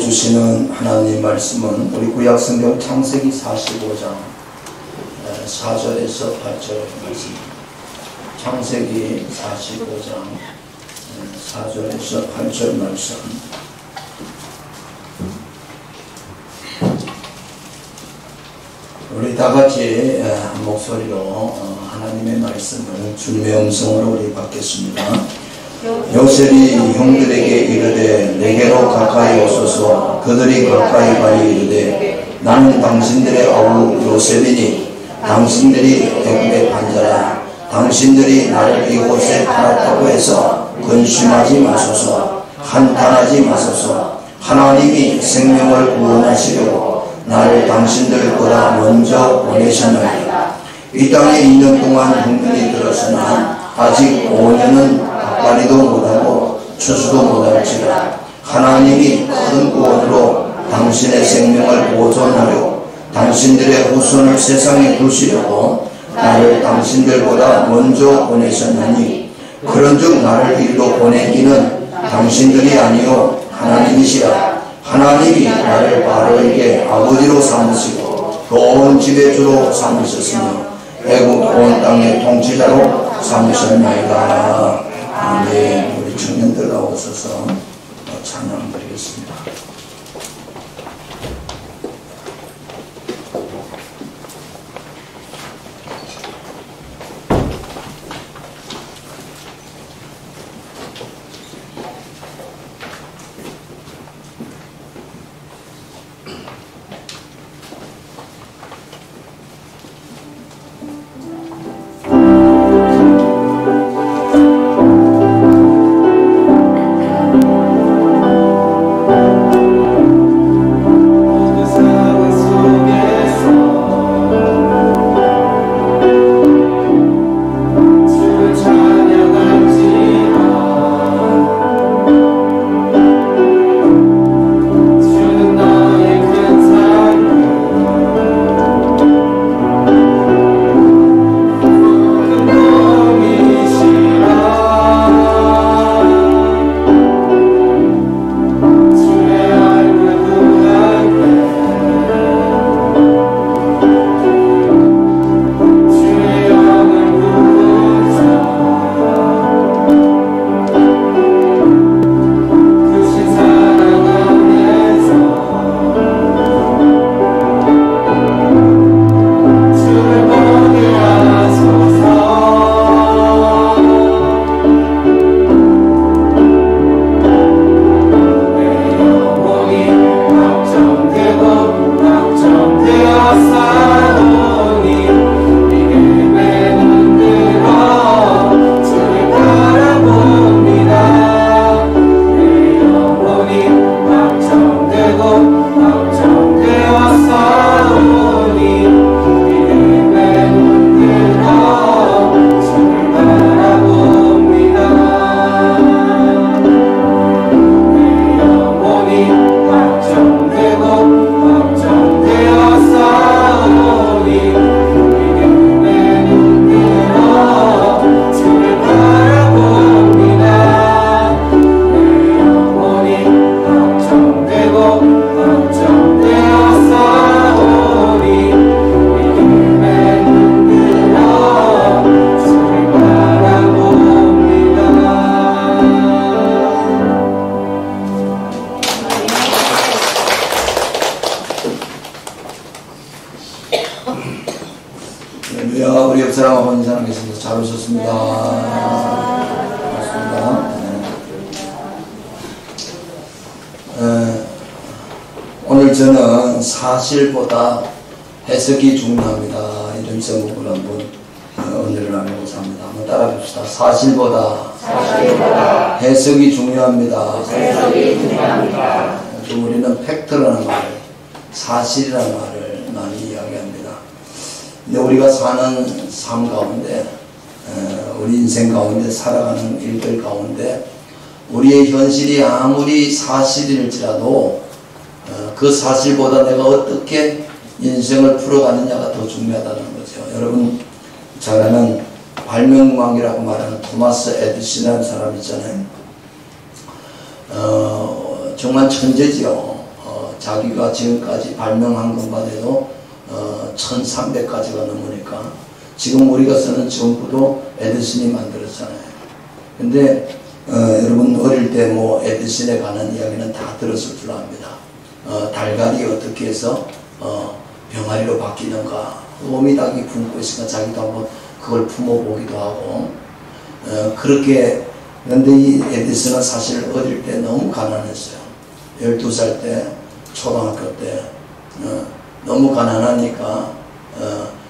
주시는 하나님 말씀은 우리 구약성경 창세기 45장 4절에서 8절 말씀. 창세기 45장 4절에서 8절 말씀. 우리 다같이 한 목소리로 하나님의 말씀을 주님의 음성으로 우리 받겠습니다. 요셉이 형들에게 이르되 내게로 가까이 오소서. 그들이 가까이 가니 이르되 나는 당신들의 아우 요셉이니 당신들이 애굽의 반자라. 당신들이 나를 이곳에 팔았다고 해서 근심하지 마소서. 한탄하지 마소서. 하나님이 생명을 구원하시려고 나를 당신들보다 먼저 보내셨나이다. 이 땅에 있는 동안 형들이 들었으나 아직 5년은 가까리도 못하고 추수도 못할지라. 하나님이 큰 구원으로 당신의 생명을 보존하려 당신들의 후손을 세상에 두시려고 나를 당신들보다 먼저 보내셨나니 그런즉 나를 이리로 보낸 이는 당신들이 아니요 하나님이시라. 하나님이 나를 바로에게 아버지로 삼으시고 그 온 집의 주로 삼으셨으며 애굽 온 땅의 통치자로 삼으셨나이다. 아멘. 우리 청년들 나오셔서 찬양 드리겠습니다. 우리 옆 사람 아버님 사람 계십니다. 잘 오셨습니다. 반갑습니다. 오늘 저는 사실보다 해석이 중요합니다. 이런 제목으로 한번 은혜를 나누고자 합니다. 한번 따라 봅시다. 사실보다 해석이 중요합니다. 우리는 팩트라는 말, 사실이라는 말을 많이 이야기합니다. 근데 우리가 사는 삶 가운데, 우리 인생 가운데 살아가는 일들 가운데 우리의 현실이 아무리 사실일지라도 그 사실보다 내가 어떻게 인생을 풀어가느냐가 더 중요하다는 거죠. 여러분 잘 아는 발명왕이라고 말하는 토마스 에디슨이라는 사람 있잖아요. 정말 천재지요. 자기가 지금까지 발명한 것만 해도 1300가지가 넘으니까 지금 우리가 쓰는 전부도 에디슨이 만들었잖아요. 근데 여러분 어릴 때 뭐 에디슨에 관한 이야기는 다 들었을 줄 압니다. 달걀이 어떻게 해서 병아리로 바뀌는가, 오미닭이 품고 있으니까 자기도 한번 그걸 품어보기도 하고, 그렇게. 그런데 이 에디슨은 사실 어릴 때 너무 가난했어요. 12살 때, 초등학교 때 너무 가난하니까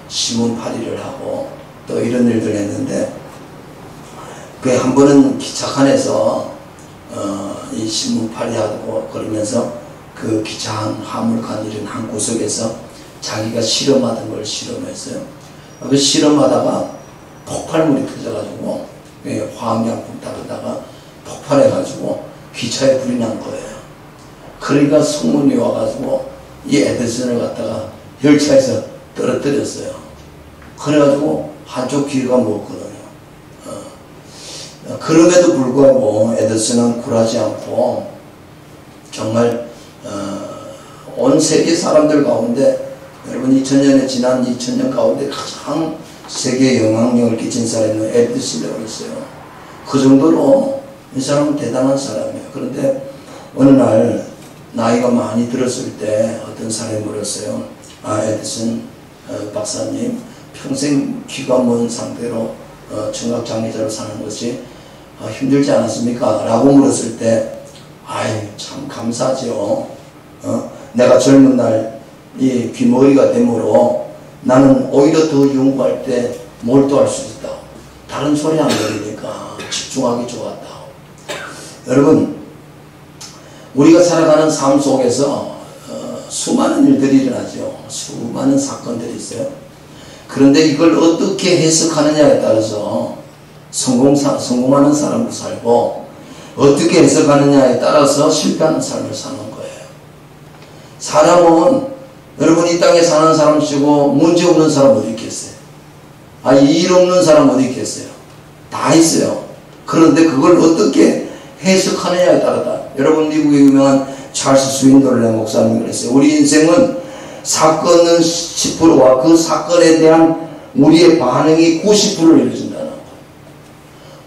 신문팔이를 하고 또 이런 일들 했는데, 그 한 번은 기차칸에서 이 신문팔이하고 그러면서 그 기차 화물칸 이런 한 구석에서 자기가 실험하던 걸 실험했어요. 그 실험하다가 폭발물이 터져가지고 화학약품 다루다가 폭발해가지고 기차에 불이 난 거예요. 그러니까 소문이 와가지고 이 에디슨을 갖다가 열차에서 떨어뜨렸어요. 그래가지고 한쪽 귀가 먹었거든요. 그럼에도 불구하고 에디슨은 굴하지 않고 정말 온 세계 사람들 가운데, 여러분 2000년에 지난 2000년 가운데 가장 세계에 영향력을 끼친 사람은 에디슨이라고 했어요. 그 정도로 이 사람은 대단한 사람이에요. 그런데 어느 날 나이가 많이 들었을 때 어떤 사람이 물었어요. 에디슨 박사님, 평생 귀가 먼 상태로 청각장애자로 사는 것이 힘들지 않았습니까? 라고 물었을 때, 참 감사하죠. 내가 젊은 날 이 귀머리가 되므로 나는 오히려 더 연구할 때 몰두할 수 있다. 다른 소리 안 들리니까 집중하기 좋았다. 여러분, 우리가 살아가는 삶 속에서 수많은 일들이 일어나죠. 수많은 사건들이 있어요. 그런데 이걸 어떻게 해석하느냐에 따라서 성공하는 사람도 살고, 어떻게 해석하느냐에 따라서 실패하는 삶을 사는 거예요. 사람은, 여러분 이 땅에 사는 사람 치고 문제 없는 사람 어디 있겠어요? 일 없는 사람 어디 있겠어요? 다 있어요. 그런데 그걸 어떻게 해석하느냐에 따라다. 여러분 미국의 유명한 찰스 스윈돌레 목사님이 그랬어요. 우리 인생은 사건은 10%와 그 사건에 대한 우리의 반응이 90%를 이루어진다는 거예요.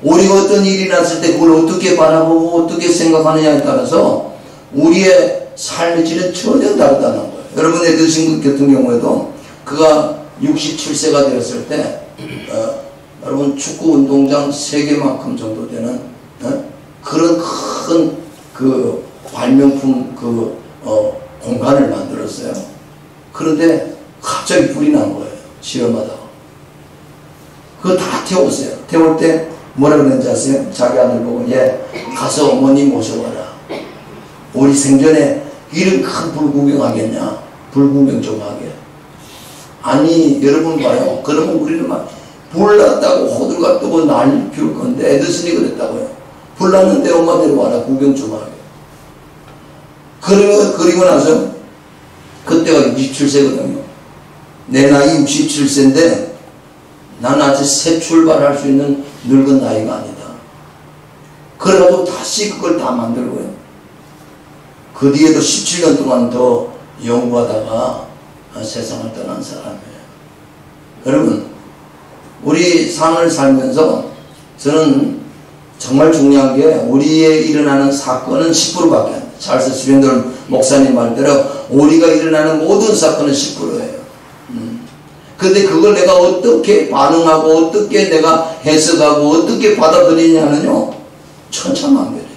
우리가 어떤 일이 났을 때 그걸 어떻게 바라보고 어떻게 생각하느냐에 따라서 우리의 삶의 질은 전혀 다르다는 거예요. 여러분 에디슨 같은 경우에도 그가 67세가 되었을 때 여러분 축구 운동장 3개만큼 정도 되는 그런 큰 그 발명품 공간을 만들었어요. 그런데 갑자기 불이 난 거예요. 실험하다가. 그거 다 태웠어요. 태울 때 뭐라 그랬는지 아세요? 자기 아들 보고, 가서 어머니 모셔와라. 우리 생전에 이런 큰 불 구경하겠냐? 불 구경 좀 하게. 아니 여러분 봐요. 그러면 우리는 막 불났다고 호들갑 떠고 난리 피울 건데, 에디슨이 그랬다고요. 불났는데 엄마 데려와라. 구경 좀 하게. 그리고 나서 그때가 67세거든요. 내 나이 67세인데 난 아직 새 출발할 수 있는 늙은 나이가 아니다. 그래가지고 다시 그걸 다 만들고요. 그 뒤에도 17년 동안 더 연구하다가 세상을 떠난 사람이에요. 여러분, 우리 삶을 살면서 저는 정말 중요한 게, 우리의 일어나는 사건은 10%밖에 안 돼요. 찰스 스윈돌 목사님 말대로 우리가 일어나는 모든 사건은 10%예요. 근데 그걸 내가 어떻게 반응하고 어떻게 내가 해석하고 어떻게 받아들이냐는요, 천차만별이에요.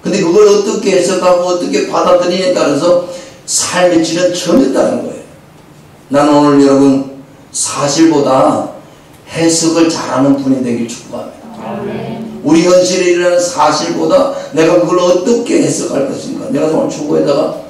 근데 그걸 어떻게 해석하고 어떻게 받아들이냐에 따라서 삶의 질은 전혀 다른 거예요. 나는 오늘 여러분 사실보다 해석을 잘하는 분이 되길 축복합니다. 우리 현실에 일어나는 사실보다 내가 그걸 어떻게 해석할 것인가. 내가 오늘 주보에다가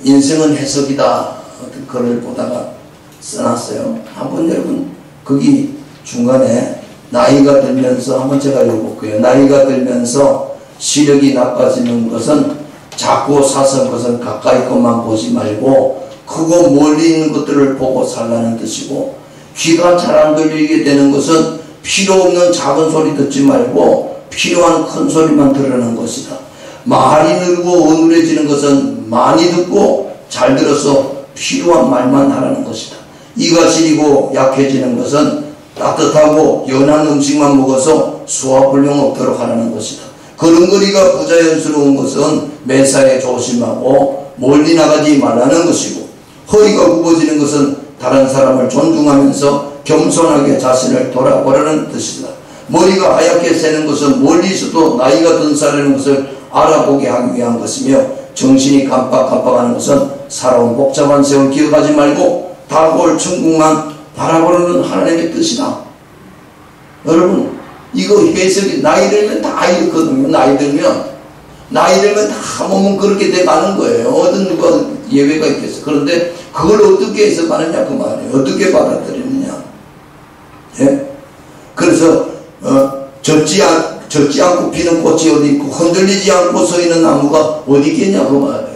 인생은 해석이다 글을 보다가 써놨어요. 한번 여러분 거기 중간에 나이가 들면서 한번 제가 읽어볼게요. 나이가 들면서 시력이 나빠지는 것은 작고 사소한 것은 가까이 것만 보지 말고 크고 멀리 있는 것들을 보고 살라는 뜻이고, 귀가 잘 안 들리게 되는 것은 필요 없는 작은 소리 듣지 말고 필요한 큰 소리만 들으는 것이다. 말이 늘고 어눌해지는 것은 많이 듣고 잘 들어서 필요한 말만 하라는 것이다. 이가 시리고 약해지는 것은 따뜻하고 연한 음식만 먹어서 소화불량 없도록 하라는 것이다. 걸음걸이가 부자연스러운 것은 매사에 조심하고 멀리 나가지 말라는 것이고, 허리가 굽어지는 것은 다른 사람을 존중하면서 겸손하게 자신을 돌아보라는 뜻이다. 머리가 하얗게 새는 것은 멀리서도 나이가 든 사람인 것을 알아보게 하기 위한 것이며, 정신이 깜빡깜빡하는 것은 살아온 복잡한 세월 기억하지 말고 다가올 천국만 바라보는 하나님의 뜻이다. 여러분, 이거 해석이 나이 들면 다 이렇거든요. 나이 들면 다 몸은 그렇게 돼가는 거예요. 어떤 누가 예외가 있겠어. 그런데 그걸 어떻게 해석하느냐 그 말이에요. 어떻게 받아들이느냐. 예? 그래서 젖지 않고 피는 꽃이 어디 있고 흔들리지 않고 서 있는 나무가 어디 있겠냐 그 말이에요.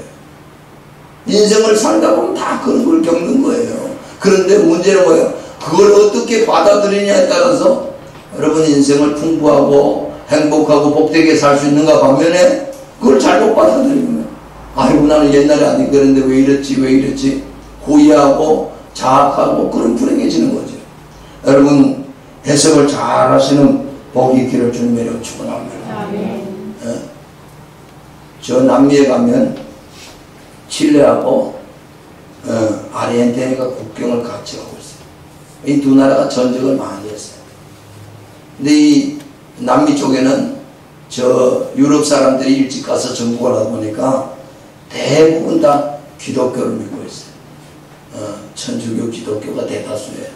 인생을 살다 보면 다 그런 걸 겪는 거예요. 그런데 문제는 뭐예요? 그걸 어떻게 받아들이냐에 따라서 여러분 인생을 풍부하고 행복하고 복되게 살 수 있는가 반면에 그걸 잘못 받아들이면 아이고 나는 옛날에 안 그랬는데 왜 이랬지 고의하고 자학하고 그런 불행해지는 거죠. 여러분 해석을 잘 하시는 복이 있기를 주님의 이름으로 축원합니다. 예? 저 남미에 가면 칠레하고 아르헨티나가 국경을 같이 하고 있어요. 이 두 나라가 전쟁을 많이 했어요. 근데 이 남미 쪽에는 저 유럽 사람들이 일찍 가서 정복을 하다 보니까 대부분 다 기독교를 믿고 있어요. 천주교 기독교가 대다수예요.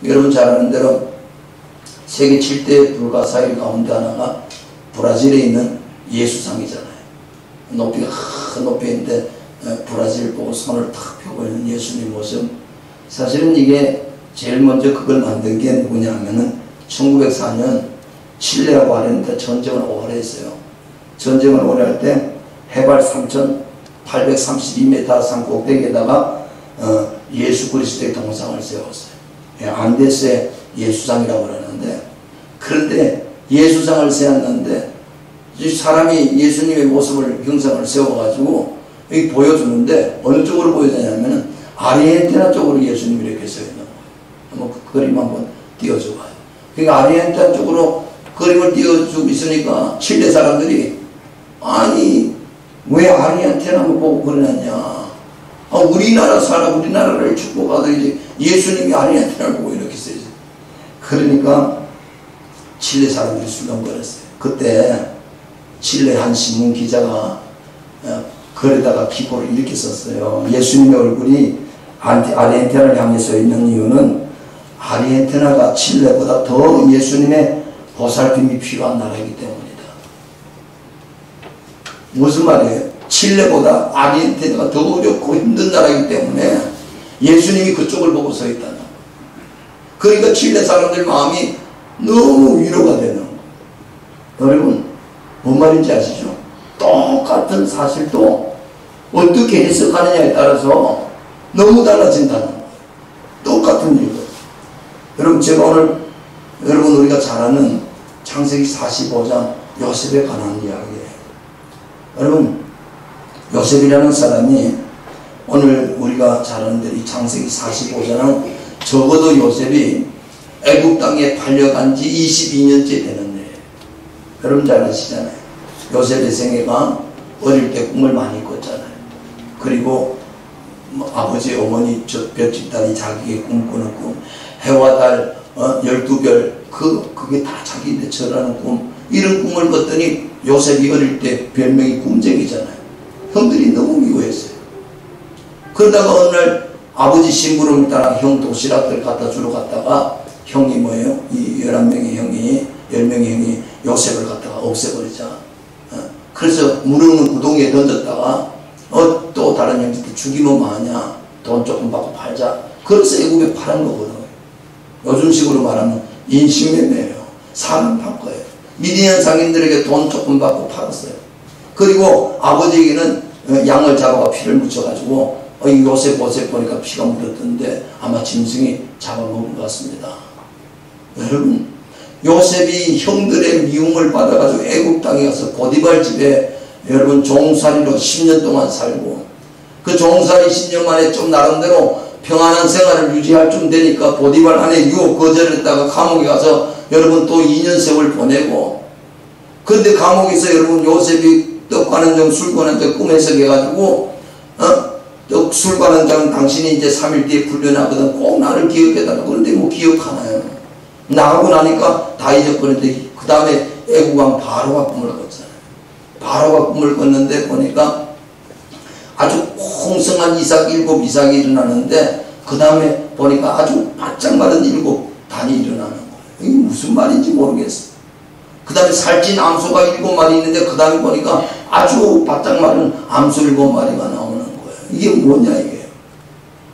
여러분 잘 아는 대로 세계 7대 불가사의 가운데 하나가 브라질에 있는 예수상이잖아요. 높이가 큰 높이인데 브라질 보고 손을 탁 펴고 있는 예수님 모습. 사실은 이게 제일 먼저 그걸 만든 게 누구냐 하면은 1904년 칠레하고 아르헨티나 전쟁을 오래 했어요. 전쟁을 오래 할 때 해발 3,832m 산 꼭대기에다가 예수 그리스도의 동상을 세웠어요. 안데스의 예수상이라고 그러는데, 그런데 예수상을 세웠는데 사람이 예수님의 모습을 형상을 세워가지고 여기 보여주는데 어느 쪽으로 보여주냐면은 아르헨티나 쪽으로 예수님이 이렇게 서 있는 거예요. 한번 그 그림 한번 띄워줘봐요. 그러니까 아르헨티나 쪽으로 그림을 띄워주고 있으니까 칠레 사람들이 아니 왜 아르헨티나만 보고 그러느냐, 우리나라를 축복하듯이 예수님이 아르헨티나를 보고 이렇게 써있어요. 그러니까 칠레 사람들이 술렁거렸어요. 그때 칠레 한 신문 기자가 글에다가 기고를 이렇게 썼어요. 예수님의 얼굴이 아르헨티나를 향해 서 있는 이유는 아르헨티나가 칠레보다 더 예수님의 보살핌이 필요한 나라이기 때문이다. 무슨 말이에요? 칠레보다 아르헨티나가 더 어렵고 힘든 나라이기 때문에 예수님이 그쪽을 보고 서 있다는 거예요. 그러니까 칠레 사람들 마음이 너무 위로가 되는 거예요. 여러분 뭔 말인지 아시죠? 똑같은 사실도 어떻게 해석하느냐에 따라서 너무 달라진다는 거예요. 똑같은 일이거든요. 여러분 제가 오늘 여러분 우리가 잘 아는 창세기 45장 요셉에 관한 이야기예요. 여러분 요셉이라는 사람이 오늘 우리가 잘 아는 대로 이 창세기 45장은 적어도 요셉이 애국 땅에 팔려간 지 22년째 되는데, 여러분 잘 아시잖아요. 요셉의 생애가 어릴 때 꿈을 많이 꿨잖아요. 그리고 아버지 어머니 몇 집단이 자기의 꿈꾸는 꿈, 해와 달 12별 그게 다 자기인데 저라는 꿈, 이런 꿈을 꿨더니 요셉이 어릴 때 별명이 꿈쟁이잖아요. 형들이 너무 미워했어요. 그러다가 어느 날 아버지 심부름을 따라 형 도시락들 갖다 주러 갔다가 형이 뭐예요? 이 11명의 형이 10명의 형이 요셉을 갖다가 없애버리자. 그래서 무르는 구덩이에 던졌다가 또 다른 형제들 죽이면 뭐하냐, 돈 조금 받고 팔자. 그래서 애국에 파는 거거든요. 요즘식으로 말하면 인신매매예요. 사람 팔 거예요. 미디안 상인들에게 돈 조금 받고 팔았어요. 그리고 아버지에게는 양을 잡아가 피를 묻혀가지고 요셉 보니까 피가 묻었던데 아마 짐승이 잡아먹은 것 같습니다. 여러분 요셉이 형들의 미움을 받아가지고 애국 땅에 가서 보디발 집에 여러분 종살이로 10년 동안 살고 그 종살이 10년 만에 좀 나름대로 평안한 생활을 유지할 좀 되니까 보디발 안에 유혹 거절했다가 감옥에 가서 여러분 또 2년 세월 보내고 근데 감옥에서 여러분 요셉이 떡 가는 장 술 가는 장 꿈 해석해가지고 떡 술 가는 장 당신이 이제 3일 뒤에 풀려나거든 꼭 나를 기억해달라. 그런데 뭐 기억하나요? 나가고 나니까 다 잊어버렸는데 그 다음에 애국왕 바로가 꿈을 꿨잖아요. 바로가 꿈을 꿨는데 보니까 아주 홍성한 이삭이 일어나는데 그 다음에 보니까 아주 바짝 마른 7단이 일어나는 거예요. 이게 무슨 말인지 모르겠어요. 그 다음에 살찐 암소가 7마리 있는데 그 다음에 보니까 아주 바짝 마른 암소 7마리가 나오는 거예요. 이게 뭐냐 이게.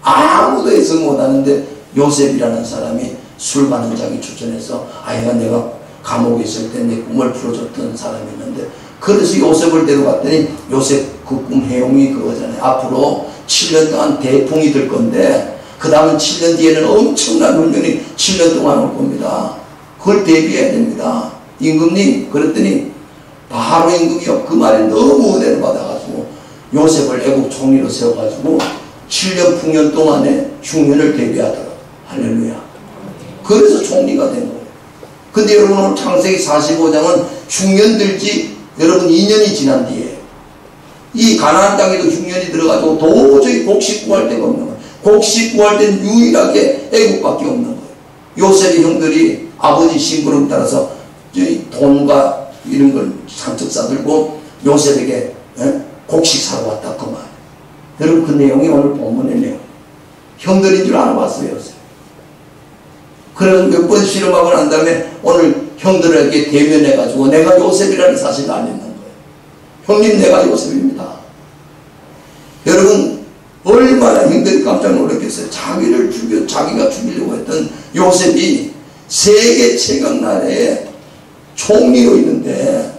아무도 해석 못하는데 요셉이라는 사람이 술 가는 장이 추천해서 아이가 내가 감옥에 있을 때 내 꿈을 풀어줬던 사람이었는데 그래서 요셉을 데려갔더니 요셉 그 꿈 해용이 그거잖아요. 앞으로 7년 동안 대풍이 들 건데 그 다음은 7년 뒤에는 엄청난 훈련이 7년 동안 올 겁니다. 그걸 대비해야 됩니다. 임금님 그랬더니 바로 임금이요 그 말에 너무 은혜를 받아가지고 요셉을 애국 총리로 세워가지고 7년 풍년 동안에 흉년을 대비하더라고요. 할렐루야. 그래서 총리가 된 거예요. 근데 여러분 오늘 창세기 45장은 흉년 들지 여러분 2년이 지난 뒤에 이 가나안 땅에도 흉년이 들어가지고 도저히 곡식 구할 데가 없는 거예요. 곡식 구할 때는 유일하게 애국밖에 없는 거예요. 요셉의 형들이 아버지 심부름 따라서 돈과 이런 걸 산적 싸들고 요셉에게 곡식 사러 왔다 그 말. 여러분 그 내용이 오늘 본문의 내용. 형들인 줄 알아봤어요 요셉. 그래서 몇 번 실험하고 난 다음에 오늘 형들에게 대면해가지고 내가 요셉이라는 사실을 알리는 거예요. 형님 내가 요셉입니다. 여러분 얼마나 형들이 깜짝 놀랐겠어요. 자기가 죽이려고 했던 요셉이 세계 최강 나라에 총리로 있는데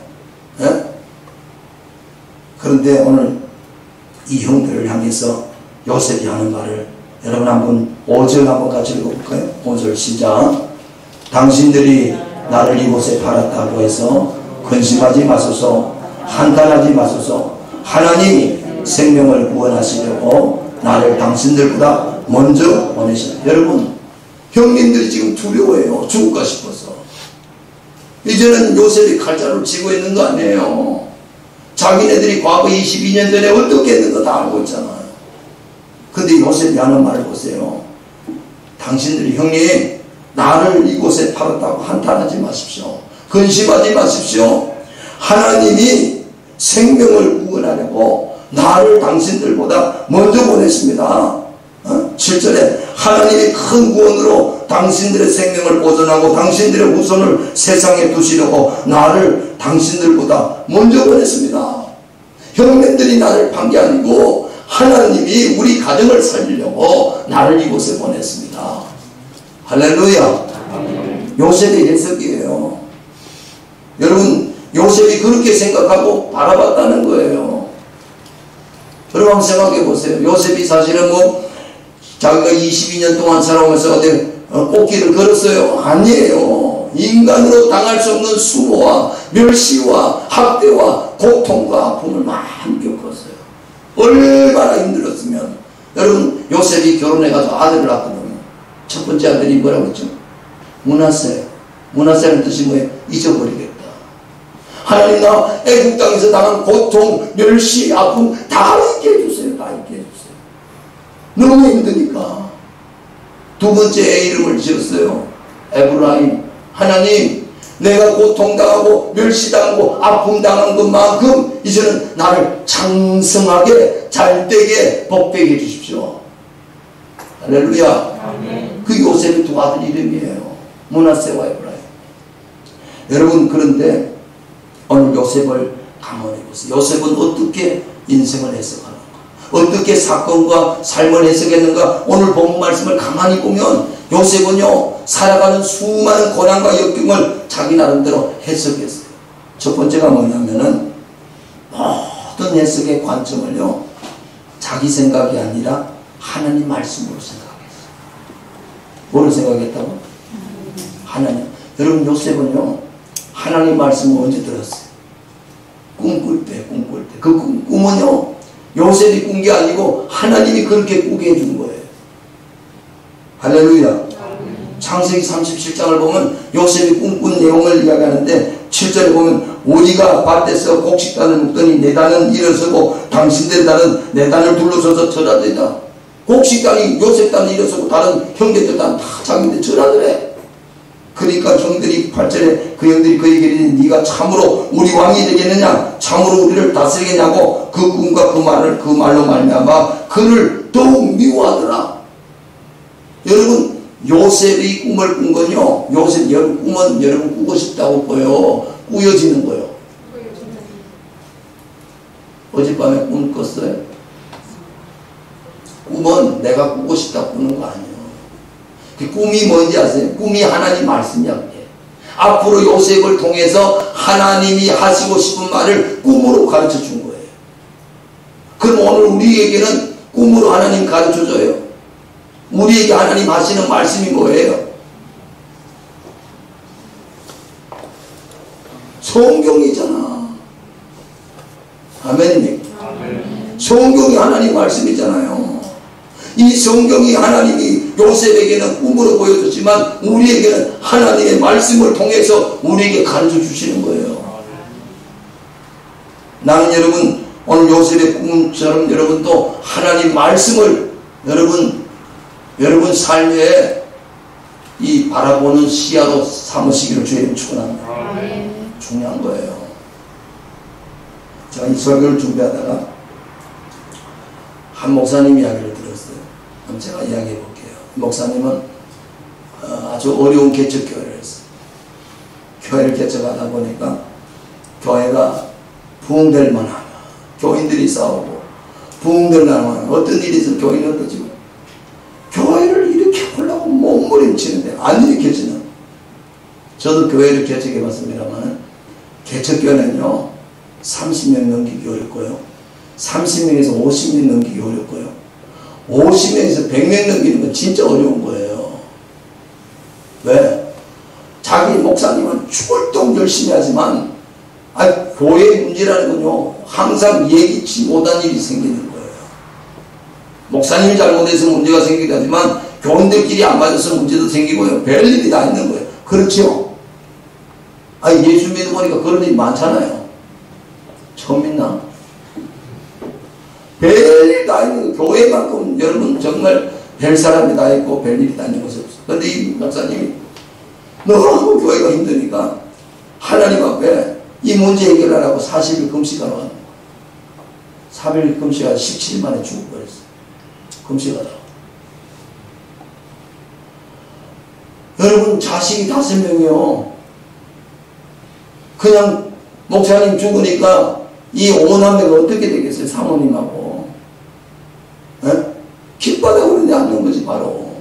그런데 오늘 이 형들을 향해서 요셉이 하는 말을 여러분 한번 5절 한번 같이 읽어볼까요? 5절 시작. 당신들이 나를 이곳에 팔았다고 해서 근심하지 마소서 한탄하지 마소서 하나님이 생명을 구원하시려고 나를 당신들보다 먼저 보내셨다. 여러분 형님들이 지금 두려워해요. 죽을까 싶어서. 이제는 요셉이 칼자루를 쥐고 있는 거 아니에요. 자기네들이 과거 22년 전에 어떻게 했는가 다 알고 있잖아요. 근데 요셉이 하는 말을 보세요. 당신들이 형님 나를 이곳에 팔았다고 한탄하지 마십시오. 근심하지 마십시오. 하나님이 생명을 구원하려고 나를 당신들보다 먼저 보냈습니다. 7절에 하나님이 큰 구원으로 당신들의 생명을 보존하고 당신들의 후손을 세상에 두시려고 나를 당신들보다 먼저 보냈습니다. 형님들이 나를 판 게 아니고 하나님이 우리 가정을 살리려고 나를 이곳에 보냈습니다. 할렐루야. 요셉의 해석이에요. 여러분 요셉이 그렇게 생각하고 바라봤다는 거예요. 여러분 한번 생각해 보세요. 요셉이 사실은 뭐 자기가 22년 동안 살아오면서 어디 꽃길을 걸었어요? 아니에요. 인간으로 당할 수 없는 수모와 멸시와 학대와 고통과 아픔을 많이 겪었어요. 얼마나 힘들었으면. 여러분 요셉이 결혼해가지고 아들을 낳거든요. 첫 번째 아들이 뭐라고 했죠? 므낫세. 므낫세는 뜻이 뭐예요? 잊어버리겠다. 하나님 나 애국 땅에서 당한 고통, 멸시, 아픔 다 잊게 해주세요. 다 잊게 해주세요. 너무 힘드니까. 두 번째 애 이름을 지었어요. 에브라임. 하나님 내가 고통당하고 멸시당하고 아픔당한 것만큼 이제는 나를 장성하게 잘되게 복되게 해주십시오. 할렐루야. 아멘. 그 요셉의 두 아들 이름이에요. 므낫세와 에브라임. 여러분 그런데 오늘 요셉을 감안해 보세요. 요셉은 어떻게 인생을 해석하는가? 어떻게 사건과 삶을 해석했는가? 오늘 본문 말씀을 가만히 보면 요셉은요 살아가는 수많은 고난과 역경을 자기 나름대로 해석했어요. 첫 번째가 뭐냐면은 모든 해석의 관점을요 자기 생각이 아니라 하나님 말씀으로 생각했어요. 뭐를 생각했다고? 하나님. 여러분 요셉은요 하나님 말씀을 언제 들었어요? 꿈꿀 때. 그 꿈은요, 요셉이 꾼 게 아니고 하나님이 그렇게 꾸게 해준 거예요. 할렐루야. 창세기 37장을 보면 요셉이 꿈꾼 내용을 이야기하는데 7절에 보면 우리가 밭에서 곡식단을 묶더니 내 단은 일어서고 당신들 단은 내 단을 둘러서서 절하더이다. 곡식단이 요셉 단이 일어서고 다른 형제들 단 다 자기들 절하더래. 그러니까 형들이 8절에 그 형들이 그에게 이르되 네가 참으로 우리 왕이 되겠느냐, 참으로 우리를 다스리겠냐고 그 꿈과 그 말로 말미암아 그를 더욱 미워하더라. 여러분, 요셉이 꿈을 꾼 건요, 요셉 꿈은 여러분 꾸고 싶다고 보여, 꾸여지는 거예요. 어젯밤에 꿈 꿨어요? 꿈은 내가 꾸고 싶다 꾸는 거 아니에요. 그 꿈이 뭔지 아세요? 꿈이 하나님 말씀이야. 그게. 앞으로 요셉을 통해서 하나님이 하시고 싶은 말을 꿈으로 가르쳐 준 거예요. 그럼 오늘 우리에게는 꿈으로 하나님 가르쳐 줘요. 우리에게 하나님 하시는 말씀이 뭐예요? 성경이잖아. 아멘입니까? 성경이 하나님 말씀이잖아요. 이 성경이 하나님이 요셉에게는 꿈으로 보여줬지만 우리에게는 하나님의 말씀을 통해서 우리에게 가르쳐 주시는 거예요. 나는 여러분 오늘 요셉의 꿈처럼 여러분도 하나님 말씀을 여러분 삶에 이 바라보는 시야로 삼으시기를 주님 축원합니다. 중요한 거예요. 제가 이 설교를 준비하다가 한 목사님 이야기를 들었어요. 그럼 제가 이야기해 볼게요. 목사님은 아주 어려운 개척교회를 했어요. 교회를 개척하다 보니까 교회가 부흥될 만하면 교인들이 싸우고 부흥될 만하면 어떤 일이 있으면 교인은 어떠지만 교회를 이렇게 하려고 몸부림치는데 안 일으켜지는. 저도 교회를 개척해 봤습니다만 개척교회는요 30명 넘기기 어렵고요 30명에서 50명 넘기기 어렵고요 50명에서 100명 넘기는 건 진짜 어려운 거예요. 왜? 자기 목사님은 출동 열심히 하지만 교회 문제라는 건요 항상 예기치 못한 일이 생기는 거예요. 목사님이 잘못해서 문제가 생기긴 하지만 교인들끼리 안 맞아서 문제도 생기고요. 별일이 다 있는 거예요. 그렇죠? 예수 믿어 보니까 그런 일이 많잖아요. 처음 믿나? 별일 다 있는 거예요. 교회만큼 여러분 정말 별 사람이 다 있고 별일이 다 있는 것이 없어요. 그런데 이 목사님이 너무 교회가 힘드니까 하나님 앞에 이 문제 해결하라고 40일 금식하러 가는 거예요. 3일 금식하다 17일 만에 죽어버렸어요. 금식하다가. 여러분 자식이 5명이요. 그냥 목사님 죽으니까 이 5남매가 어떻게 되겠어요? 사모님하고. 길바닥 오는데 앉는 거지 바로.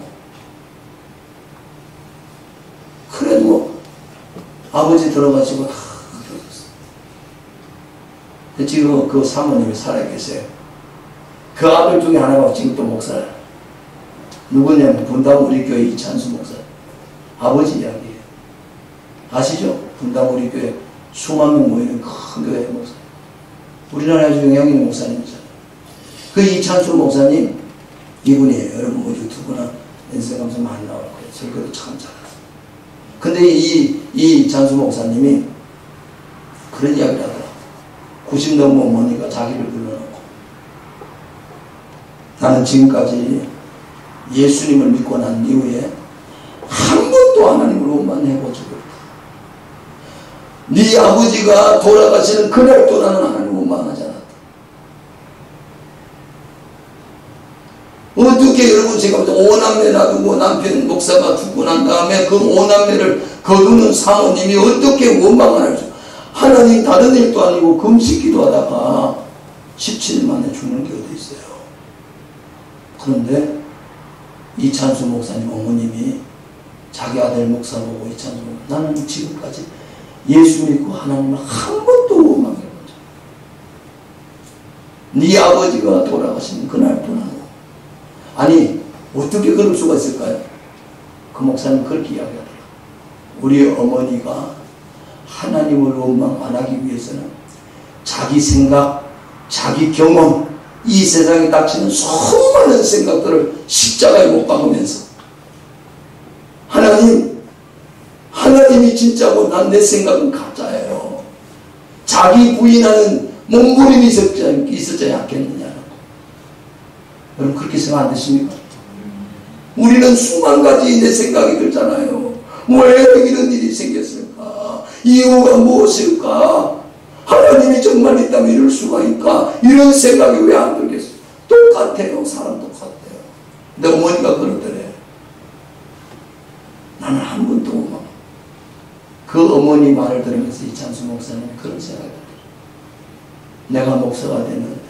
그래도 아버지 들어가시고 다 들어갔어요. 지금 그 사모님이 살아계세요. 그 아들 중에 하나가 지금 또 목사예요. 누구냐면 분당 우리 교회 이찬수 목사. 아버지 이야기예요. 아시죠? 분당 우리 교회 수만 명 모이는 큰 교회 목사. 우리나라에 아주 영향 있는 목사님이잖아요. 그 이찬수 목사님 이분이에요. 여러분 뭐 유튜브나 인스타그램에서 많이 나올 거예요. 설교도 참 잘하세요. 근데 이 이찬수 목사님이 그런 이야기를 하더라고요. 90 넘은 어머니가 자기를 불러놓고 나는 지금까지 예수님을 믿고 난 이후에 한 번도 하나님을 원망해보지 못했다. 네 아버지가 돌아가시는 그날도 나는 하나님을 원망하지 않았다. 어떻게 여러분 제가 5남매 놔두고 남편 목사가 죽고 난 다음에 그 5남매를 거두는 사모님이 어떻게 원망을 할지. 하나님 다른 일도 아니고 금식기도 하다가 17일 만에 죽는 게 어디 있어요. 그런데 이찬수 목사님 어머님이 자기 아들 목사 보고 이찬수 목사 나는 지금까지 예수 믿고 하나님을 한 번도 원망해 본 적. 네 아버지가 돌아가신 그날 떠나고 아니 어떻게 그럴 수가 있을까요? 그 목사님 그렇게 이야기하더라고요. 우리 어머니가 하나님을 원망 안 하기 위해서는 자기 생각, 자기 경험, 이 세상에 닥치는 수많은 생각들을 십자가에 못 박으면서 하나님이 진짜고 난 내 생각은 가짜예요. 자기 부인하는 몸부림이 있었지 않겠느냐. 여러분 그렇게 생각 안 되십니까? 우리는 수만 가지 내 생각이 들잖아요. 왜 이런 일이 생겼을까? 이유가 무엇일까? 하나님이 정말 있다면 이럴 수가 있까? 이런 생각이 왜 안 들겠어요? 똑같아요. 사람 똑같아요. 근데 어머니가 그러더래. 나는 한 번도 그 어머니 말을 들으면서 이찬수 목사님 그런 생각이 들어요. 내가 목사가 됐는데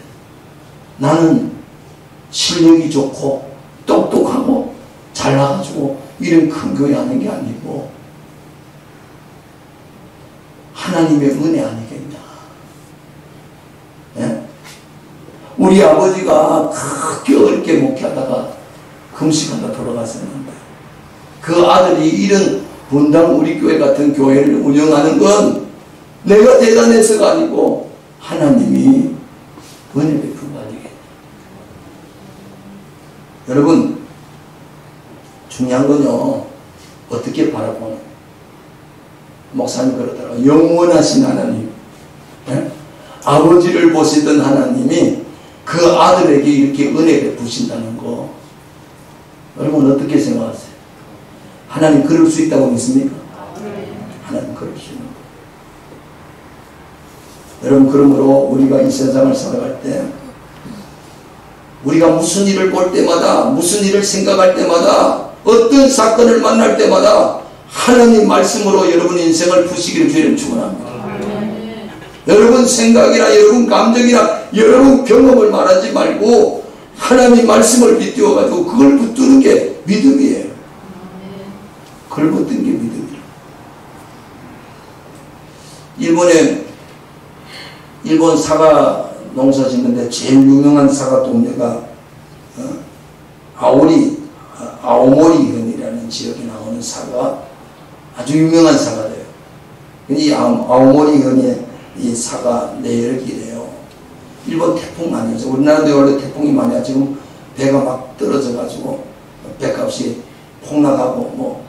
나는 실력이 좋고 똑똑하고 잘나가지고 이런 큰 교회 하는 게 아니고 하나님의 은혜 아니겠냐. 예? 우리 아버지가 그렇게 어렵게 목회하다가 금식하다 돌아갔었는데 그 아들이 이런 분당 우리 교회 같은 교회를 운영하는 건 내가 대단해서가 아니고 하나님이 은혜 베푼 거 아니겠냐. 여러분 중요한 건요 어떻게 바라보는 목사님 그러더라고요. 영원하신 하나님, 예? 아버지를 보시던 하나님이 그 아들에게 이렇게 은혜 베푸신다는 거 여러분 어떻게 생각하세요? 하나님 그럴 수 있다고 믿습니까? 하나님 그럴 수 있는 거. 여러분 그러므로 우리가 이 세상을 살아갈 때 우리가 무슨 일을 볼 때마다 무슨 일을 생각할 때마다 어떤 사건을 만날 때마다 하나님 말씀으로 여러분 인생을 푸시기를 주님 축원합니다. 여러분 생각이나 여러분 감정이나 여러분 경험을 말하지 말고 하나님 말씀을 빗대어 가지고 그걸 붙드는 게 믿음이에요. 그걸 붙드는 게 믿음이에요. 일본 사과 농사 짓는데 제일 유명한 사과 동네가 아오모리현이라는 지역에 나오는 사과 아주 유명한 사과래요. 이 아오모리현의 이 사과 내역이래요. 일본 태풍 많이 와서 우리나라도 원래 태풍이 많이 와 지금 배가 막 떨어져 가지고 배값이 폭락하고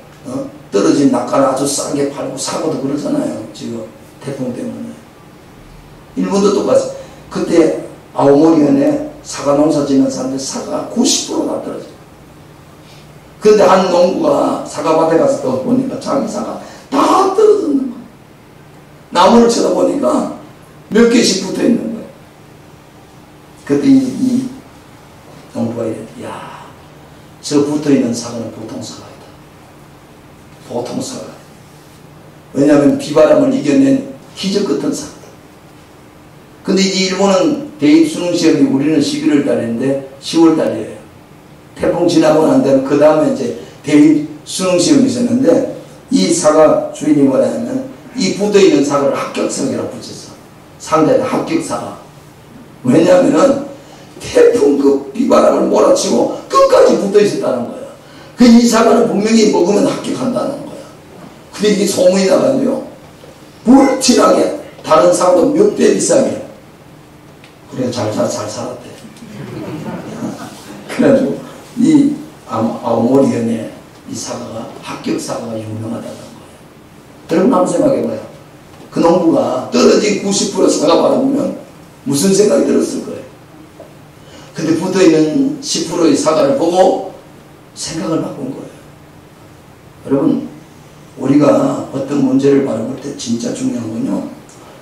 떨어진 낙가를 아주 싸게 팔고 사고도 그러잖아요. 지금 태풍 때문에. 일본도 똑같아요. 그때 아오모리현에 사과 농사 짓는 사람들 사과가 90%가 떨어져요. 근데 한 농부가 사과밭에 가서 또 보니까 자기 사과 다 떨어졌는 거예요. 나무를 쳐다보니까 몇 개씩 붙어 있는 거예요. 그때 이 농부가 이랬대. 야, 저 붙어 있는 사과는 보통 사과이다. 보통 사과. 왜냐하면 비바람을 이겨낸 기적 같은 사과다. 근데 이 일본은 대입 수능 시험이 우리는 11월 달인데 10월 달이에요. 태풍 지나고 난 다음에 그 다음에 이제 대입 수능 시험이 있었는데 이 사과 주인이 뭐라 하면 이 붙어있는 사과를 합격사과라고 붙였어. 상대는 합격사과. 왜냐하면 태풍 그 비바람을 몰아치고 끝까지 붙어있었다는 거야. 그 이 사과는 분명히 먹으면 합격한다는 거야. 근데 이게 소문이 나가지고요. 불티나게 다른 사과도 몇 배 비싸게. 그래 잘 살았대. 그래가지고 이 아오모리현의 이 사과가 합격 사과가 유명하다는 거예요. 여러분 한번 생각해봐요. 그 농부가 떨어진 90% 사과 바라보면 무슨 생각이 들었을 거예요. 근데 붙어있는 10%의 사과를 보고 생각을 바꾼 거예요. 여러분 우리가 어떤 문제를 바라볼 때 진짜 중요한 건요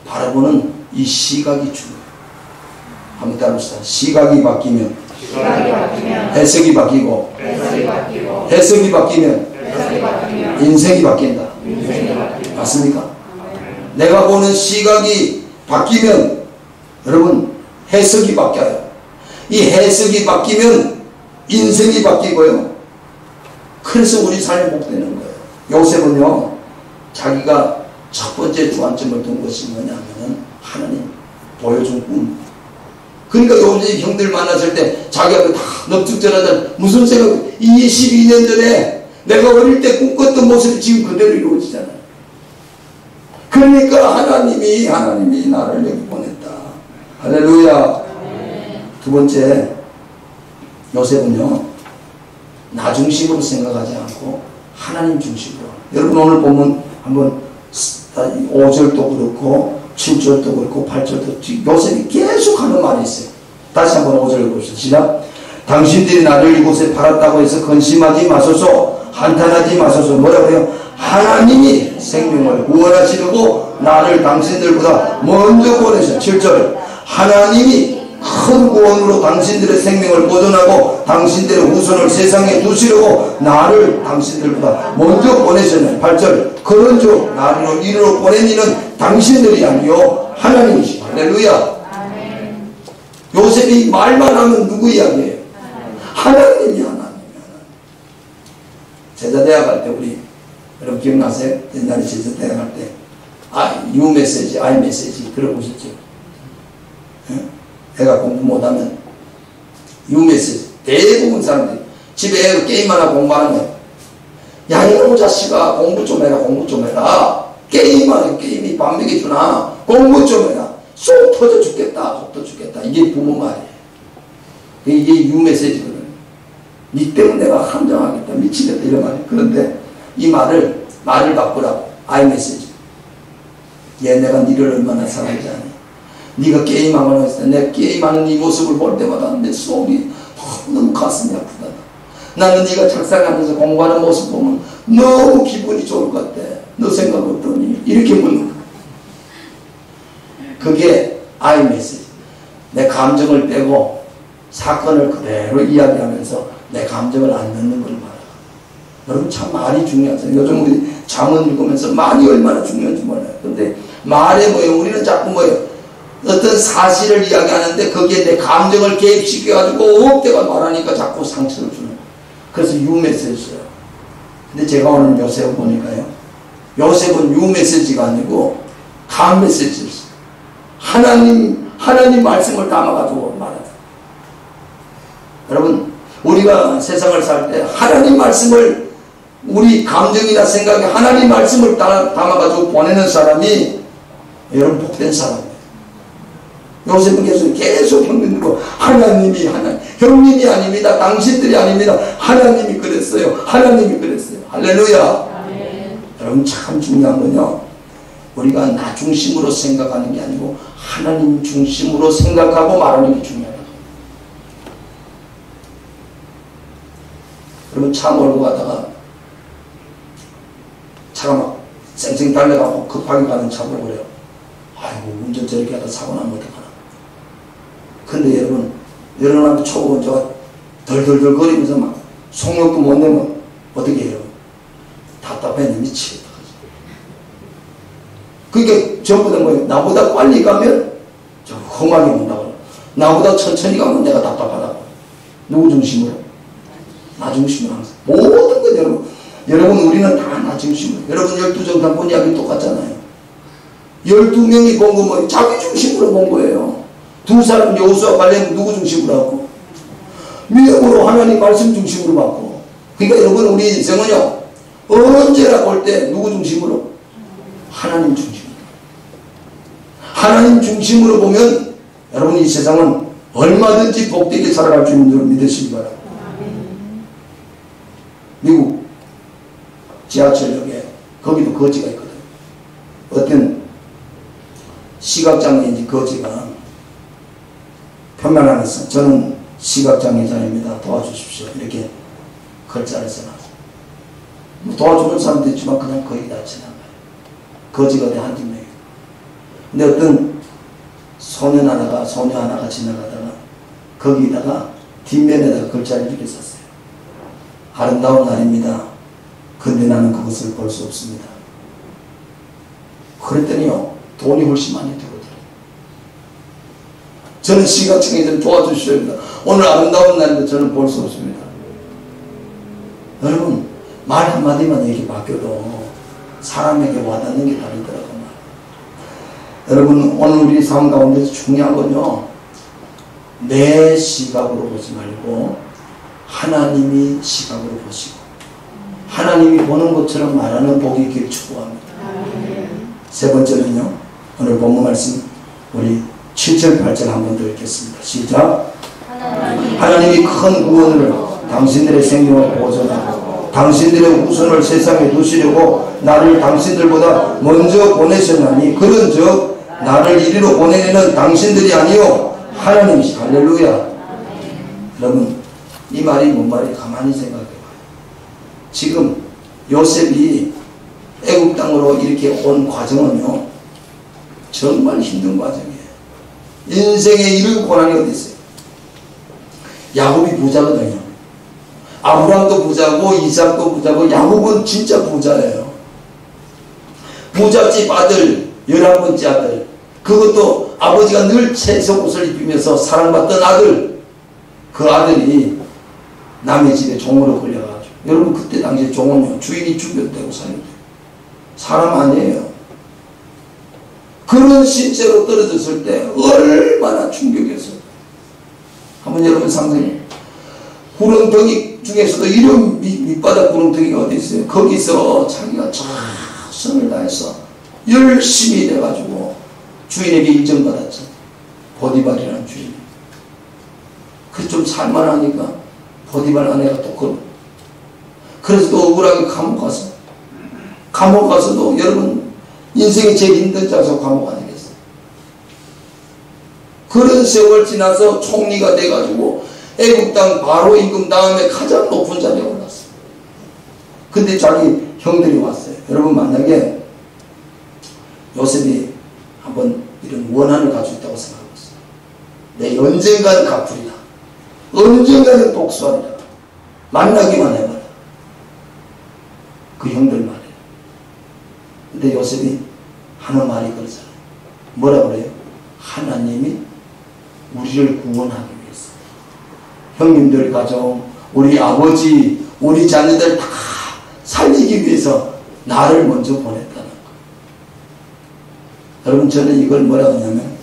바라보는 이 시각이 중요해요. 한번 따라합시다. 시각이 바뀌면 해석이 바뀌고 해석이 바뀌면 인생이 바뀐다. 맞습니까? 내가 보는 시각이 바뀌면 여러분 해석이 바뀌어요. 이 해석이 바뀌면 인생이 바뀌고요. 그래서 우리 삶이 복되는 거예요. 요셉은요 자기가 첫 번째 주안점을 둔 것이 뭐냐면 하나님 보여준 꿈. 그러니까 요셉이 형들 만났을 때 자기 앞에 다 넙죽전하자 무슨 생각 22년 전에 내가 어릴 때 꿈꿨던 모습이 지금 그대로 이루어지잖아요. 그러니까 하나님이 나를 여기 보냈다. 할렐루야. 두 번째, 요셉은요, 나 중심으로 생각하지 않고 하나님 중심으로. 여러분 오늘 보면 한번 5절도 그렇고 7절도 그렇고 8절도 요셉이 계속 하는 말이 있어요. 다시 한번 5절 보시죠. 시작. 당신들이 나를 이곳에 팔았다고 해서 근심하지 마소서, 한탄하지 마소서. 뭐라고 해요? 하나님이 생명을 구원하시려고 나를 당신들보다 먼저 보내셔. 7절. 하나님이 큰 구원으로 당신들의 생명을 보존하고 당신들의 후손을 세상에 두시려고 나를 당신들보다 먼저 보내셨네. 8절. 그런즉 나를 이리로 보낸 이는 당신들이 아니요 하나님이시오. 할렐루야. 요셉이 말만 하면 누구 이야기예요? 하나님이 제자대학 할 때 우리 여러분 기억나세요? 옛날에 제자대학 할 때 U 메시지, I 메시지 들어보셨죠? 애가 공부 못하면 U 메시지 대부분 사람들이 집에 애가 게임만 하고 공부하는 거예요. 야 이놈 자식아 공부 좀 해라, 공부 좀 해라. 게임하는 게임이 밥 먹여주나 공부 좀 해라. 속 터져 죽겠다, 속 터져 죽겠다. 이게 부모 말이에요. 이게 U 메시지거든. 니 때문에 내가 함정하겠다, 미치겠다 이런 말이에요. 그런데 이 말을 바꾸라고. I 메시지. 얘 내가 니를 얼마나 사랑하지 않니? 니가 게임하고 있을 때 내 게임하는 이 모습을 볼 때마다 내 속이 너무 가슴이 아프다. 나는 네가 책상하면서 공부하는 모습 보면 너무 기분이 좋을 것 같아. 너 생각 어떠니? 이렇게 묻는 거야. 그게 I 메시지. 내 감정을 빼고 사건을 그대로 이야기하면서 내 감정을 안 넣는 걸 말이야. 여러분 참 말이 중요하죠. 요즘 우리 잠언 읽으면서 말이 얼마나 중요한지 몰라요. 근데 말에 뭐예요? 우리는 자꾸 뭐예요? 어떤 사실을 이야기하는데 거기에 내 감정을 개입시켜가지고 억대가 말하니까 자꾸 상처를 주는 거예요. 그래서 U 메시지예요. 근데 제가 오늘 요셉을 보니까요. 요셉은 U 메시지가 아니고 감 메시지였어요. 하나님 말씀을 담아가지고 말하다. 여러분 우리가 세상을 살 때 하나님 말씀을 우리 감정이나 생각에 하나님 말씀을 담아가지고 보내는 사람이 여러분 복된 사람이에요. 요셉은 계속 형님들고 형님이 아닙니다. 당신들이 아닙니다. 하나님이 그랬어요. 하나님이 그랬어요. 할렐루야. 아멘. 여러분 참 중요한 건요. 우리가 나 중심으로 생각하는 게 아니고 하나님 중심으로 생각하고 말하는 게 중요해요. 여러분 차 몰고 가다가 차가 막 쌩쌩 달려가고 급하게 가는 차 보고 그래요. 아이고 운전 저렇게 하다 사고 나면 어떡하나. 근데 여러분 초보 운전가 덜덜덜 거리면서 막 속력도 못 내면 어떻게 해요? 답답해 미치겠다. 그러니까 전부 다 뭐예요? 나보다 빨리 가면 저 험하게 온다고. 나보다 천천히 가면 내가 답답하다고. 누구 중심으로? 나 중심으로 항상. 모든 건 여러분 우리는 다 나 중심으로. 여러분 12정탐꾼 이야기 똑같잖아요. 12명이 본 거 뭐 자기 중심으로 본 거예요. 두 사람 여호수아 갈렙은 누구 중심으로 하고? 믿음으로 하나님 말씀 중심으로 받고. 그러니까 여러분 우리 인생은요. 언제나 볼 때 누구 중심으로? 하나님 중심으로. 하나님 중심으로 보면 여러분 이 세상은 얼마든지 복되게 살아갈 수 있는 줄 믿으시기 바랍니다. 미국 지하철역에 거기도 거지가 있거든. 어떤 시각장애인지 거지가 편면하면서 저는 시각장애자입니다. 도와주십시오. 이렇게 글자를 써놨어요. 뭐 도와주는 사람도 있지만 그냥 거의 다 지나가요. 거지가 돼 한두 명이에요. 근데 어떤 소녀 하나가 지나가다가 거기다가 뒷면에다가 글자를 이렇게 썼어요. 아름다운 날입니다. 근데 나는 그것을 볼 수 없습니다. 그랬더니요. 돈이 훨씬 많이 들어오더라고요. 저는 시각장애 좀 도와주셔야 합니다. 오늘 아름다운 날인데 저는 볼 수 없습니다. 여러분 말 한마디만 이렇게 바뀌어도 사람에게 와닿는 게 다르더라고요. 여러분 오늘 우리 삶 가운데서 중요한 건요. 내 시각으로 보지 말고 하나님이 시각으로 보시고 하나님이 보는 것처럼 말하는 복이 있기를 축복합니다. 세 번째는요. 오늘 본문 말씀 우리 7절 8절 한번 더 읽겠습니다. 시작. 하나님이 큰 구원을 당신들의 생명을 보존하고 당신들의 후손을 세상에 두시려고 나를 당신들보다 먼저 보내셨나니 그런즉 나를 이리로 보내는 당신들이 아니요 하나님이시. 할렐루야. 여러분 이 말이 뭔 말이 가만히 생각해봐요. 지금 요셉이 애국 땅으로 이렇게 온 과정은요 정말 힘든 과정이에요. 인생에 이런 고난이 어디 있어요. 야곱이 부자거든요. 아브라함도 부자고 이삭도 부자고 야곱은 진짜 부자예요. 부잣집 아들 11번째 아들, 그것도 아버지가 늘 채색 옷을 입히면서 사랑받던 아들, 그 아들이 남의 집에 종으로 걸려가지고, 여러분 그때 당시에 종은요 주인이 죽였다고 살려줘요. 사람 아니에요. 그런 신세로 떨어졌을 때 얼마나 충격이었어요. 한번 여러분 상상해요. 구렁텅이 중에서도 이런 밑바닥 구렁텅이가 어디 있어요. 거기서 자기가 최선을 다해서 열심히 돼가지고 주인에게 인정받았죠. 보디발이라는 주인. 그 좀 살만하니까 보디발 아내가 또 그래서 또 억울하게 감옥 가서도 여러분 인생이 제일 힘든 장소 감옥 아니겠어요. 그런 세월 지나서 총리가 돼가지고 애국 땅 바로 임금 다음에 가장 높은 자리에 올랐어요. 근데 자기 형들이 왔어요. 여러분 만약에 요셉이 한번 이런 원한을 가지고 있다고 생각하고 있어요. 내 언젠가는 갚으리라. 언젠가는 복수하리라. 만나기만 해봐라. 그 형들 말이에요. 근데 요셉이 하는 말이 그러잖아요. 뭐라 그래요? 하나님이 우리를 구원하기 위해서, 형님들 가정, 우리 아버지, 우리 자녀들 다 살리기 위해서 나를 먼저 보냈다는 거. 여러분 저는 이걸 뭐라고 하냐면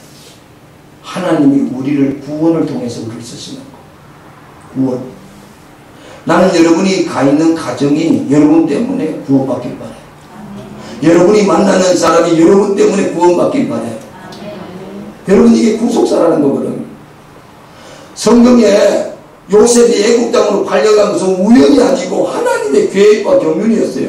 하나님이 우리를 구원을 통해서 우리를 쓰시는 거. 구원. 나는 여러분이 가 있는 가정이 여러분 때문에 구원받길 바라요. 여러분이 만나는 사람이 여러분 때문에 구원받길 바라요. 여러분 이게 구속사라는 거거든요. 성경에 요셉이 애국 땅으로 팔려간 것은 우연이 아니고 하나님의 계획과 경륜이었어요.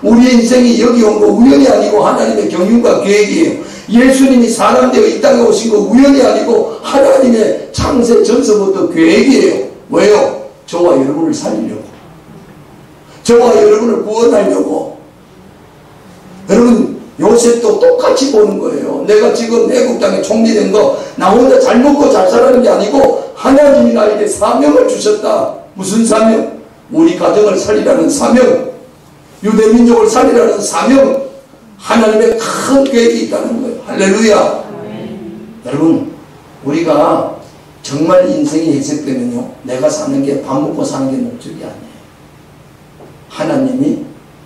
우리의 인생이 여기 온 거 우연이 아니고 하나님의 경륜과 계획이에요. 예수님이 사람 되어 이 땅에 오신 거 우연이 아니고 하나님의 창세 전서부터 계획이에요. 왜요? 저와 여러분을 살리려고, 저와 여러분을 구원하려고. 여러분 요셉도 똑같이 보는 거예요. 내가 지금 애국 땅에 총리된 거 나 혼자 잘 먹고 잘 살아는 게 아니고 하나님이 나에게 사명을 주셨다. 무슨 사명? 우리 가정을 살리라는 사명, 유대민족을 살리라는 사명, 하나님의 큰 계획이 있다는 거예요. 할렐루야. 여러분 우리가 정말 인생이 해석되면요 내가 사는 게 밥 먹고 사는 게 목적이 아니에요. 하나님이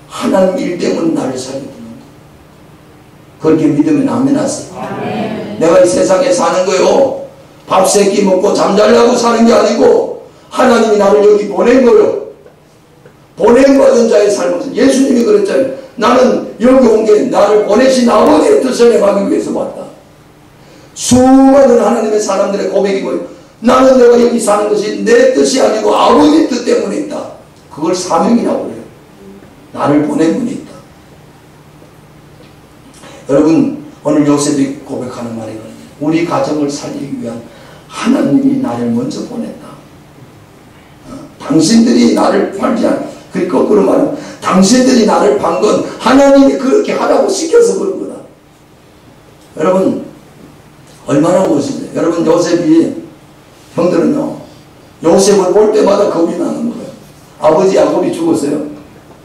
하나님 일 때문에 나를 살리는 거예요. 그렇게 믿으면 아멘 하세요. 내가 이 세상에 사는 거요 밥 세 끼 먹고 잠자려고 사는 게 아니고 하나님이 나를 여기 보낸 거요. 보냄받은 자의 삶은, 예수님이 그랬잖아요. 나는 여기 온 게 나를 보내신 아버지의 뜻을 행하기 위해서 왔다. 수많은 하나님의 사람들의 고백이 뭐예요? 나는 내가 여기 사는 것이 내 뜻이 아니고 아버지 뜻 때문에 있다. 그걸 사명이라고 해요. 나를 보낸 분이 있다. 여러분 오늘 요셉이 고백하는 말이거든요. 우리 가정을 살리기 위한 하나님이 나를 먼저 보냈다. 당신들이 나를 팔지 않, 그 거꾸로 말하면 당신들이 나를 판 건 하나님이 그렇게 하라고 시켜서 그런 거다. 여러분 얼마나 멋있어요. 여러분 요셉이, 형들은요 요셉을 볼 때마다 겁이 나는 거예요. 아버지 야곱이 죽었어요.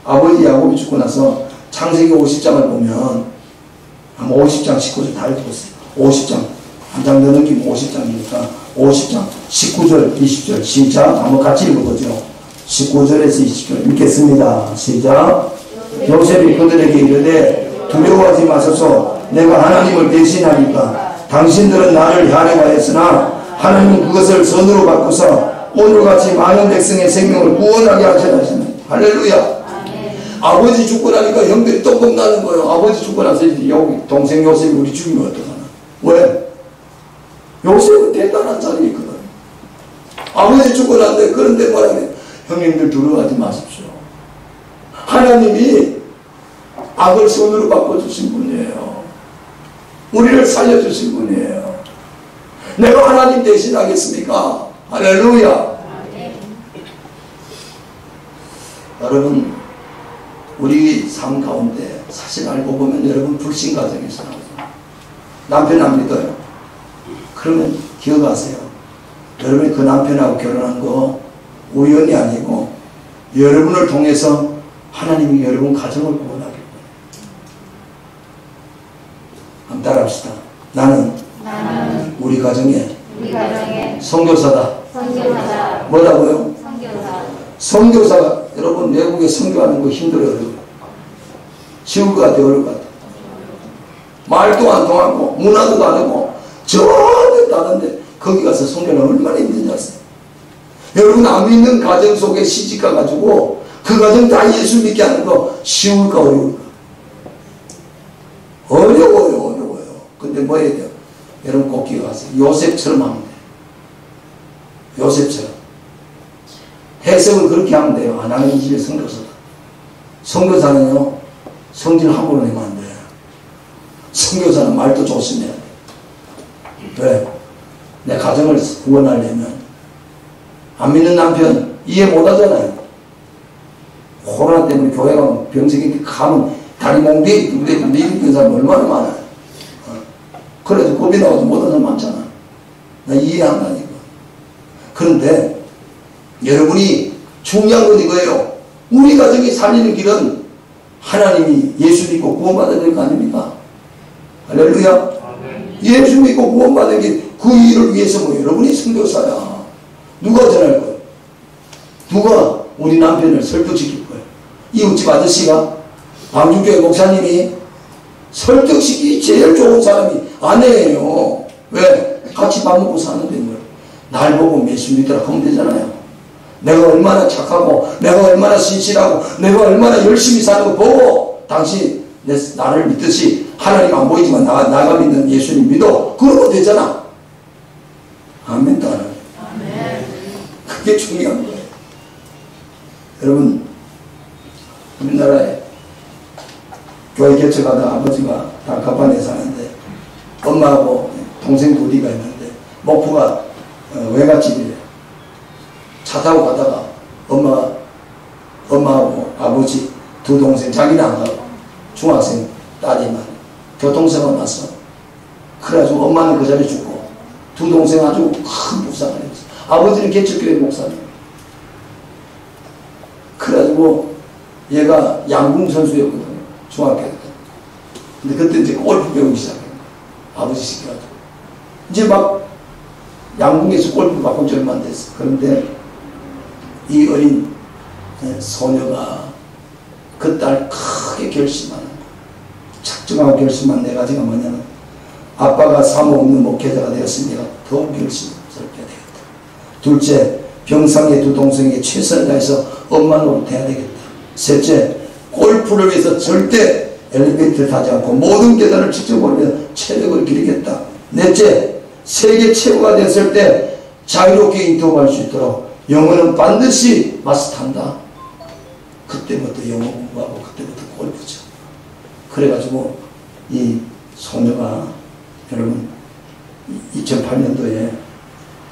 아버지 야곱이 죽고 나서 창세기 50장을 보면 한 50장 19절 다 읽었어요. 50장 한 장 더 넘기면 50장이니까 50장 19절 20절 시작. 한번 같이 읽어보죠. 19절에서 20절 읽겠습니다. 시작. 요셉이 그들에게 이르되 두려워하지 마소서. 내가 하나님을 대신하니까 당신들은 나를 하려고 했으나 하나님은 그것을 선으로 바꾸사 오늘같이 많은 백성의 생명을 구원하게 하셨다. 할렐루야. 아버지 죽고 나니까 형들이 또 겁나는 거예요. 아버지 죽고 나서 여기 동생 요셉이 우리 죽이면 어떡하나. 왜? 요셉은 대단한 자리에 있거든. 아버지 죽고 난데 그런데 뭐라 그래? 형님들 두려워하지 마십시오. 하나님이 악을 선으로 바꿔주신 분이에요. 우리를 살려주신 분이에요. 내가 하나님 대신 하겠습니까? 할렐루야. 여러분, 우리 삶 가운데 사실 알고 보면 여러분 불신 가정에서 나오죠. 남편 안 믿어요. 그러면 기억하세요. 여러분이 그 남편하고 결혼한 거 우연이 아니고 여러분을 통해서 하나님이 여러분 가정을 구원하길 원해요. 한번 따라합시다. 나는 우리 가정에 선교사다. 뭐라고요? 선교사가 여러분 외국에 선교하는 거 힘들어요. 쉬울 것 같아요? 어려울 것 같아요? 말도 안 통하고 문화도 다르고 전혀 다른데 거기 가서 선교는 얼마나 힘든지 아세요? 여러분 안 믿는 가정 속에 시집 가가지고 그 가정 다 예수 믿게 하는 거 쉬울까 어려울까? 어려워요. 근데 뭐 해야 돼요? 여러분 꼭 기억하세요. 요셉처럼 하면 돼요. 요셉처럼 해석을 그렇게 하면 돼요. 아, 나는 이 집에 선교사다. 선교사는요 성질 함부로 내면 안 돼요. 선교사는 말도 조심해야 돼. 왜? 내 가정을 구원하려면 안 믿는 남편 이해 못 하잖아요. 코로나 때문에 교회 가면 병석이 가면 다리 몽둥이 두대 미는 사람 얼마나 많아요. 그래도 겁이 나와도 못하는 사람 많잖아. 나 이해한다니까. 그런데 여러분이 중요한 건 이거예요. 우리 가정이 살리는 길은 하나님이 예수 믿고 구원받아야 될 거 아닙니까? 할렐루야. 예수 믿고 구원받은 게 그 일을 위해서 뭐 여러분이 선교사야. 누가 전할 거예요? 누가 우리 남편을 설득시킬 거예요? 이웃집 아저씨가 방주교회 목사님이 설득시키기 제일 좋은 사람이 아내예요. 왜? 같이 밥 먹고 사는데 뭘. 날 보고 예수 믿으라 하면 되잖아요. 내가 얼마나 착하고 내가 얼마나 신실하고 내가 얼마나 열심히 사는 거 보고 당신 나를 믿듯이 하나님 안 보이지만 나가 믿는 예수님 믿어. 그러면 되잖아. 아멘. 그게 중요한 거예요. 여러분 우리나라에 교회 개척하다 아버지가 단칸반에 사는데 엄마하고 동생 둘이가 있는데 목포가 외갓집이래요. 차 타고 가다가 엄마하고 아버지 두 동생 자기는 안 가고 중학생 딸이만 교통사고 났어. 그래가지고 엄마는 그 자리에 죽고 두 동생 아주 큰 불상을 했어. 아버지는 개척교회 목사님. 그래가지고 얘가 양궁 선수였거든요. 중학교 때. 근데 그때 이제 골프 배우기 시작해요. 아버지 시켜가지고. 이제 막 양궁에서 골프 바꾼 지 얼마 안 됐어. 그런데 이 어린 소녀가 그 딸 크게 결심하는 거야. 작정하고 결심한 네 가지가 뭐냐면 아빠가 사모 없는 목회자가 되었으니 내가 더욱 결심스럽게 되겠다. 둘째, 병상의 두 동생에게 최선을 다해서 엄마 노릇해야 되겠다. 셋째, 골프를 위해서 절대 엘리베이터를 타지 않고 모든 계단을 직접 오르며 체력을 기르겠다. 넷째, 세계 최고가 됐을 때 자유롭게 인터뷰할 수 있도록 영어는 반드시 마스터한다. 그때부터 영어 공부하고 그때부터 골프죠. 그래가지고 이 소녀가 여러분 2008년도에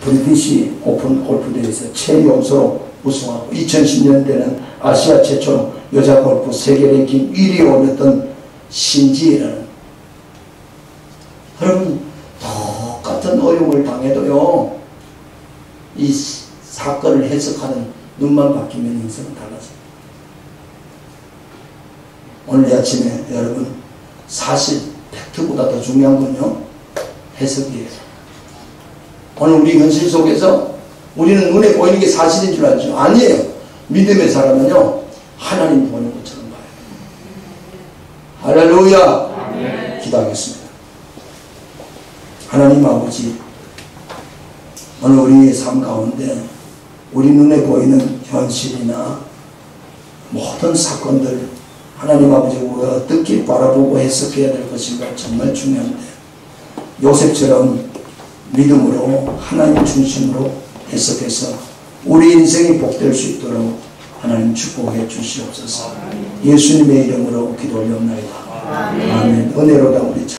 브리티시 오픈 골프대회에서 최연소로 우승하고 2010년대는 아시아 최초로 여자 골프 세계 랭킹 1위에 올렸던 신지혜라는. 여러분 똑같은 어려움을 당해도요 이 사건을 해석하는 눈만 바뀌면 인생은 달라져요. 오늘 아침에 여러분 사실 팩트보다 더 중요한 건요 해석이에요. 오늘 우리 현실 속에서 우리는 눈에 보이는 게 사실인 줄 알죠. 아니에요. 믿음의 사람은요 하나님 보는 것처럼 봐요. 할렐루야. 기도하겠습니다. 하나님 아버지, 오늘 우리의 삶 가운데 우리 눈에 보이는 현실이나 모든 사건들 하나님 아버지 우리가 어떻게 바라보고 해석해야 될 것인가 정말 중요한데 요셉처럼 믿음으로 하나님 중심으로 해석해서 우리 인생이 복될 수 있도록 하나님 축복해 주시옵소서. 예수님의 이름으로 기도 올려옵나이다. 아멘. 은혜로다 우리